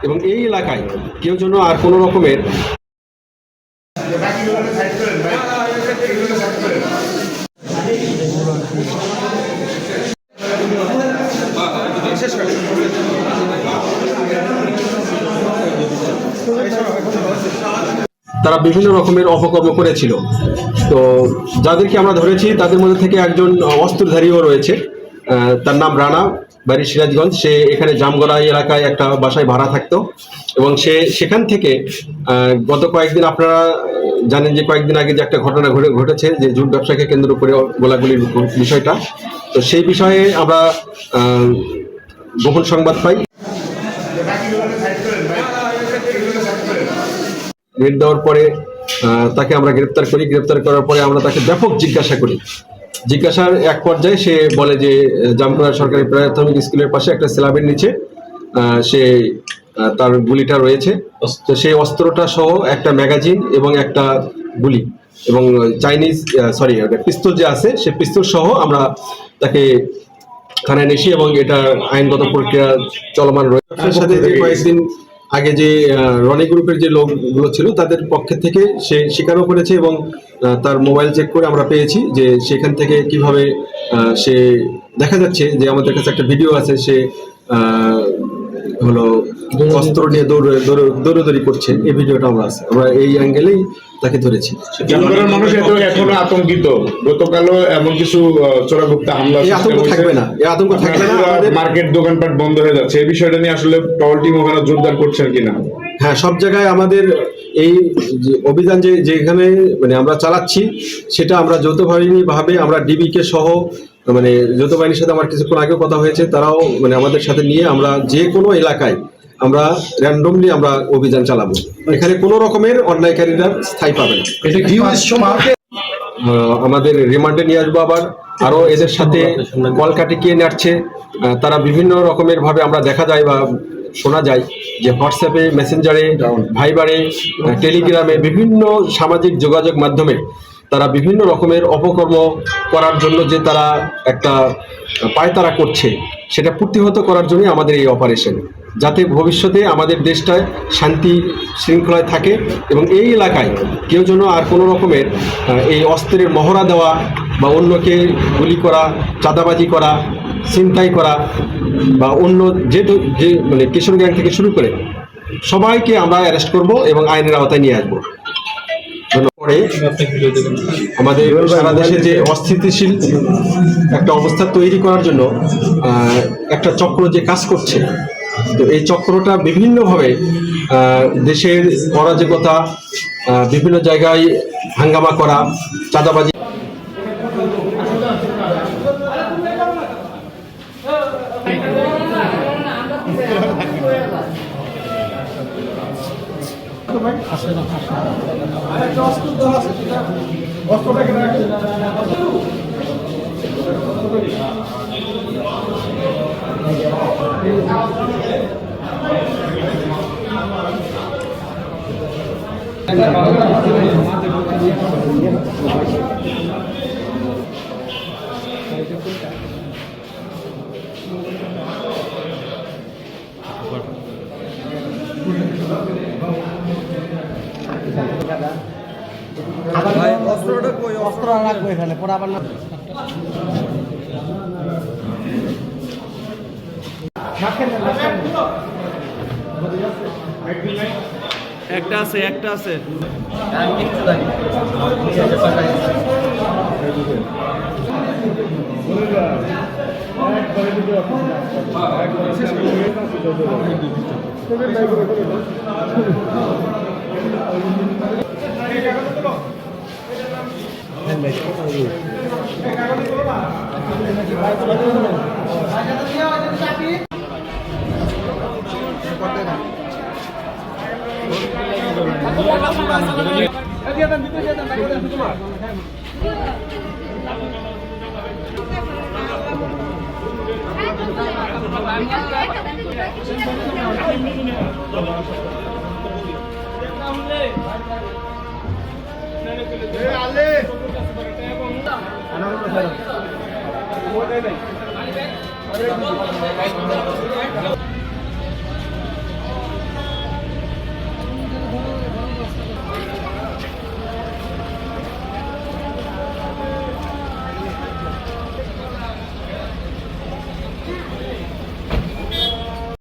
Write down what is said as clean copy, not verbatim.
এবং এই এলাকায় কেউ যেন আর কোনো রকমের তারা বিভিন্ন রকমের অপকর্ম করেছিল। তো যাদেরকে আমরা ধরেছি তাদের মধ্যে থেকে একজন অস্ত্রধারীও রয়েছে, তার নাম রানা, বাড়ি সিরাজগঞ্জ। সে এখানে জামগড়া এলাকায় একটা বাসায় ভাড়া থাকতো এবং সেখান থেকে গত কয়েকদিন আপনারা জানেন যে কয়েকদিন আগে যে একটা ঘটনা ঘটেছে যে জুট ব্যবসাকে কেন্দ্র করে গোলাগুলির বিষয়টা। তো সেই বিষয়ে আমরা গোপন সংবাদ পাই। রেড দেওয়ার পরে তাকে আমরা গ্রেপ্তার করি। গ্রেপ্তার করার পরে আমরা তাকে ব্যাপক জিজ্ঞাসা করি। জিজ্ঞাসার এক পর্যায়ে সে বলে যে জামগড়া সরকারি প্রাথমিক স্কুলের পাশে একটা স্ল্যাবের নিচে সে তার গুলিটা রয়েছে। তো সেই অস্ত্রটা সহ একটা ম্যাগাজিন এবং একটা গুলি এবং পিস্তল যে আছে সে পিস্তল সহ আমরা তাকে থানায় নিয়েছি এবং এটা আইনগত প্রক্রিয়া চলমান রয়েছে। তার সাথে যে কয়েকদিন আগে যে রনি গ্রুপের যে লোকগুলো ছিল তাদের পক্ষ থেকে সে স্বীকারও করেছে এবং তার মোবাইল চেক করে আমরা পেয়েছি যে সেখান থেকে কিভাবে সে দেখা যাচ্ছে যে আমাদের কাছে একটা ভিডিও আছে, সে হলো অস্ত্র নিয়ে দৌড়াদৌড়ি করছে। এই ভিডিওটা আমরা এই অ্যাঙ্গেলেই তাকে ধরেছি। মানুষ এখনো আতঙ্কিত। গতকালও এমন কিছু চোরাগুপ্তা হামলা, এই আতঙ্ক থাকবে না। মার্কেট দোকানপাট বন্ধ হয়ে যাচ্ছে। এই বিষয়টা নিয়ে আসলে টহল টিম ওখানে জোরদার করছেন কিনা? হ্যাঁ, সব জায়গায় আমাদের এই অভিযান যেখানে মানে আমরা চালাচ্ছি সেটা আমরা যৌথ বাহিনীভাবে আমরা ডিবিকে সহ মানে যৌথ বাহিনীর সাথে আমার কিছুক্ষণ আগেও কথা হয়েছে, তারাও মানে আমাদের সাথে নিয়ে আমরা যে কোনো এলাকায় আমরা র্যান্ডমলি আমরা অভিযান চালাবো। এখানে কোনো রকমের অন্যায়কারীরা স্থায়ী পাবে না। আমাদের রিমান্ডে নিয়ে আসবো। আবার আরো এদের সাথে কলকাটিকিয়ে নাড়ছে তারা বিভিন্ন রকমের ভাবে আমরা দেখা যায় বা শোনা যায় যে হোয়াটসঅ্যাপে, মেসেঞ্জারে, ভাইবারে, টেলিগ্রামে বিভিন্ন সামাজিক যোগাযোগ মাধ্যমে তারা বিভিন্ন রকমের অপকর্ম করার জন্য যে তারা একটা পায়তারা করছে সেটা প্রতিহত করার জন্যই আমাদের এই অপারেশন, যাতে ভবিষ্যতে আমাদের দেশটায় শান্তি শৃঙ্খলায় থাকে এবং এই এলাকায় কেউ যেন আর কোনো রকমের এই অস্ত্রের মহড়া দেওয়া বা অন্যকে গুলি করা, চাঁদাবাজি করা, ছিনতাই করা বা অন্য যে মানে কিশোর গ্যাং থেকে শুরু করে সবাইকে আমরা অ্যারেস্ট করব এবং আইনের আওতায় নিয়ে আসবো। পরে আমাদের সারা দেশে যে অস্থিতিশীল একটা অবস্থা তৈরি করার জন্য একটা চক্র যে কাজ করছে, তো এই চক্রটা বিভিন্নভাবে দেশের অরাজকতা, বিভিন্ন জায়গায় হাঙ্গামা করা, চাঁদাবাজি অস্ত্র রাখবো এখানে পরে আবার না। একটা আছে আলে